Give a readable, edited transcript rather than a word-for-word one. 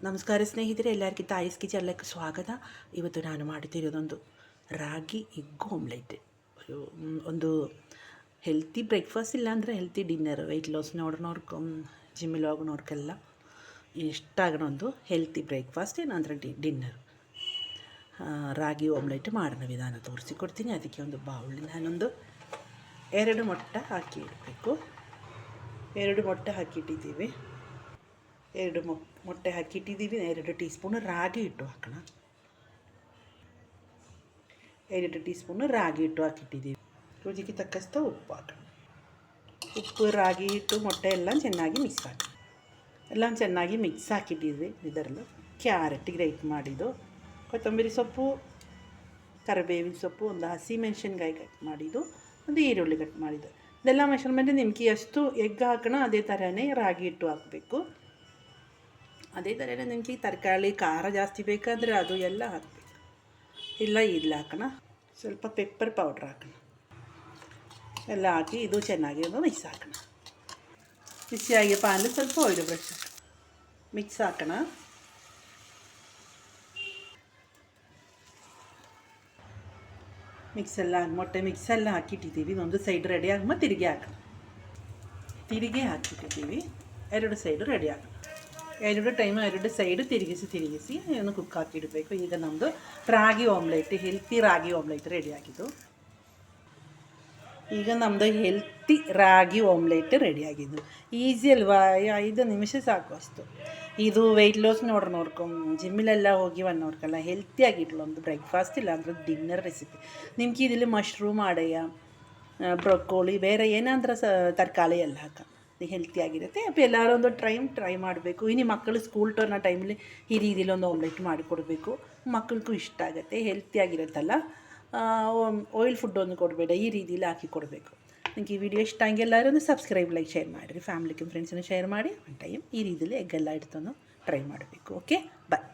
ನಮಸ್ಕಾರ ಸ್ನೇಹಿತರೆ, ಎಲ್ಲರಿಗೂ ತಾಯಿಸ್ ಕಿಚನ್ಲಕ್ಕೆ ಸ್ವಾಗತ. ಇವತ್ತು ನಾನು ಮಾಡುತ್ತಿರೋದೊಂದು ರಾಗಿ ಎಗ್ ಆಮ್ಲೆಟ್. ಒಂದು ಹೆಲ್ತಿ ಬ್ರೇಕ್ಫಾಸ್ಟ್, ಇಲ್ಲಾಂದರೆ ಹೆಲ್ತಿ ಡಿನ್ನರ್. ವೆಯ್ಟ್ ಲಾಸ್ ನೋಡ್ರಿನವ್ರಿಗೆ, ಜಿಮ್ಮಿಲ್ ಹೋಗೋನವ್ರಿಗೆಲ್ಲ ಇಷ್ಟ ಆಗೋಣ ಒಂದು ಹೆಲ್ತಿ ಬ್ರೇಕ್ಫಾಸ್ಟ್, ಏನಂದರೆ ಡಿನ್ನರ್. ರಾಗಿ ಆಮ್ಲೆಟ್ ಮಾಡೋಣ ವಿಧಾನ ತೋರಿಸಿಕೊಡ್ತೀನಿ. ಅದಕ್ಕೆ ಒಂದು ಬೌಲ್ ನಾನೊಂದು 2 ಮೊಟ್ಟೆ ಹಾಕಿ ಇಡಬೇಕು. 2 ಮೊಟ್ಟೆ ಹಾಕಿಟ್ಟಿದ್ದೀವಿ. 2 ಮೊಟ್ಟೆ ಹಾಕಿಟ್ಟಿದ್ದೀವಿ. 2 ಟೀ ಸ್ಪೂನ್ ರಾಗಿ ಹಿಟ್ಟು ಹಾಕೋಣ. 2 ಟೀ ಸ್ಪೂನ್ ರಾಗಿ ಹಿಟ್ಟು ಹಾಕಿಟ್ಟಿದ್ದೀವಿ. ರುಚಿಗೆ ತಕ್ಕಷ್ಟು ಉಪ್ಪು ಹಾಕೋಣ. ಉಪ್ಪು, ರಾಗಿ ಹಿಟ್ಟು, ಮೊಟ್ಟೆ ಎಲ್ಲ ಚೆನ್ನಾಗಿ ಮಿಕ್ಸ್ ಹಾಕಿ. ಎಲ್ಲ ಚೆನ್ನಾಗಿ ಮಿಕ್ಸ್ ಹಾಕಿಟ್ಟಿದ್ವಿ. ಇದರಲ್ಲೂ ಕ್ಯಾರೆಟ್ ಗ್ರೇಟ್ ಮಾಡಿದ್ದು, ಕೊತ್ತಂಬರಿ ಸೊಪ್ಪು, ಕರಿಬೇವಿನ ಸೊಪ್ಪು, ಒಂದು ಹಸಿಮೆಣಸಿನ್ಕಾಯಿ ಕಟ್ ಮಾಡಿದ್ದು, ಒಂದು ಈರುಳ್ಳಿ ಕಟ್ ಮಾಡಿದ್ದು. ಇದೆಲ್ಲ ಮೆಷರ್ಮೆಂಟ್ ನಿಮ್ಗೆ ಎಷ್ಟು ಎಗ್ ಹಾಕೋಣ ಅದೇ ಥರನೇ ರಾಗಿ ಹಿಟ್ಟು ಹಾಕಬೇಕು. ಅದೇ ಥರನೇ ನಿಮಗೆ ತರಕಾರಿ ಖಾರ ಜಾಸ್ತಿ ಬೇಕಾದರೆ ಅದು ಎಲ್ಲ ಹಾಕಬೇಕು. ಇಲ್ಲ ಹಾಕೋಣ. ಸ್ವಲ್ಪ ಪೆಪ್ಪರ್ ಪೌಡ್ರ್ ಹಾಕೋಣ. ಎಲ್ಲ ಹಾಕಿ ಇದು ಚೆನ್ನಾಗಿ ಒಂದು ಮಿಕ್ಸ್ ಹಾಕೋಣ. ಬಿಸಿಯಾಗಿ ಪಾನಲ್ಲಿ ಸ್ವಲ್ಪ ಆಯಿಲ್ ಬ್ರಷ್ ಹಾಕೋಣ. ಮಿಕ್ಸ್ ಹಾಕೋಣ. ಮೊಟ್ಟೆ ಮಿಕ್ಸೆಲ್ಲ ಹಾಕಿಟ್ಟಿದ್ದೀವಿ. ಒಂದು ಸೈಡ್ ರೆಡಿ ಆದ್ಮೇಲೆ ತಿರುಗಿ ಹಾಕಿಟ್ಟಿದ್ದೀವಿ. 2 ಸೈಡು ರೆಡಿ ಹಾಕೋಣ. 2 ಸೈಡು ತಿರುಗಿಸಿ ಏನು ಕುಕ್ ಹಾಕಿಡಬೇಕು. ಈಗ ನಮ್ಮದು ರಾಗಿ ಆಮ್ಲೆಟ್, ಹೆಲ್ತಿ ರಾಗಿ ಆಮ್ಲೆಟ್ ರೆಡಿ ಆಗಿದ್ದು. ಈಸಿ ಅಲ್ವಾ? 5 ನಿಮಿಷ ಸಾಕು ಅಷ್ಟು. ಇದು ವೆಯ್ಟ್ ಲಾಸ್ ಜಿಮ್ಮಿಲೆಲ್ಲ ಹೋಗಿ ಬಂದವ್ರಿಗೆಲ್ಲ ಹೆಲ್ತಿಯಾಗಿಟ್ಲು ಒಂದು ಬ್ರೇಕ್ಫಾಸ್ಟ್, ಇಲ್ಲ ಅಂದರೆ ಡಿನ್ನರ್ ರೆಸಿಪಿ. ನಿಮ್ಗೆ ಇದರಲ್ಲಿ ಮಶ್ರೂಮ್, ಆಡೆಯ, ಬ್ರೊಕೋಲಿ, ಬೇರೆ ಏನಾದರೂ ತರಕಾರಿ ಎಲ್ಲ ಹಾಕ ಹೆಲ್ತಿಯಾಗಿರುತ್ತೆ. അപ്പോൾ ಎಲ್ಲರೂ ಒಂದು ಟ್ರೈ ಮಾಡಬೇಕು. ಇನ್ನು ಮಕ್ಕಳು ಸ್ಕೂಲ್ ಟರ್ನ ಟೈಮಲ್ಲಿ ಈ ರೀತಿಲಿ ಒಂದು ಆಮ್ಲೆಟ್ ಮಾಡಿಕೊಡ್ಬೇಕು. ಮಕ್ಕಳಿಗೂ ಇಷ್ಟ ಆಗುತ್ತೆ, ಹೆಲ್ತಿಯಾಗಿರುತ್ತಲ್ಲ. ಆಯಿಲ್ ಫುಡ್ಡೊಂದು ಕೊಡಬೇಡ, ಈ ರೀತಿಲಿ ಹಾಕಿ ಕೊಡಬೇಕು. ನಿಮಗೆ ಈ ವಿಡಿಯೋ ಇಷ್ಟ ಆಗಿ ಎಲ್ಲರೂ ಒಂದು ಸಬ್ಸ್ಕ್ರೈಬ್, ಲೈಕ್, ಶೇರ್ ಮಾಡಿರಿ. ಫ್ಯಾಮಿಲಿಗೆ ಫ್ರೆಂಡ್ಸನ್ನು ಶೇರ್ ಮಾಡಿ. ಒನ್ ಟೈಮ್ ಈ ರೀತಿಲಿ ಎಗ್ಗೆಲ್ಲ ಇಡ್ತಾನು ಟ್ರೈ ಮಾಡಬೇಕು. ಓಕೆ, ಬಾಯ್.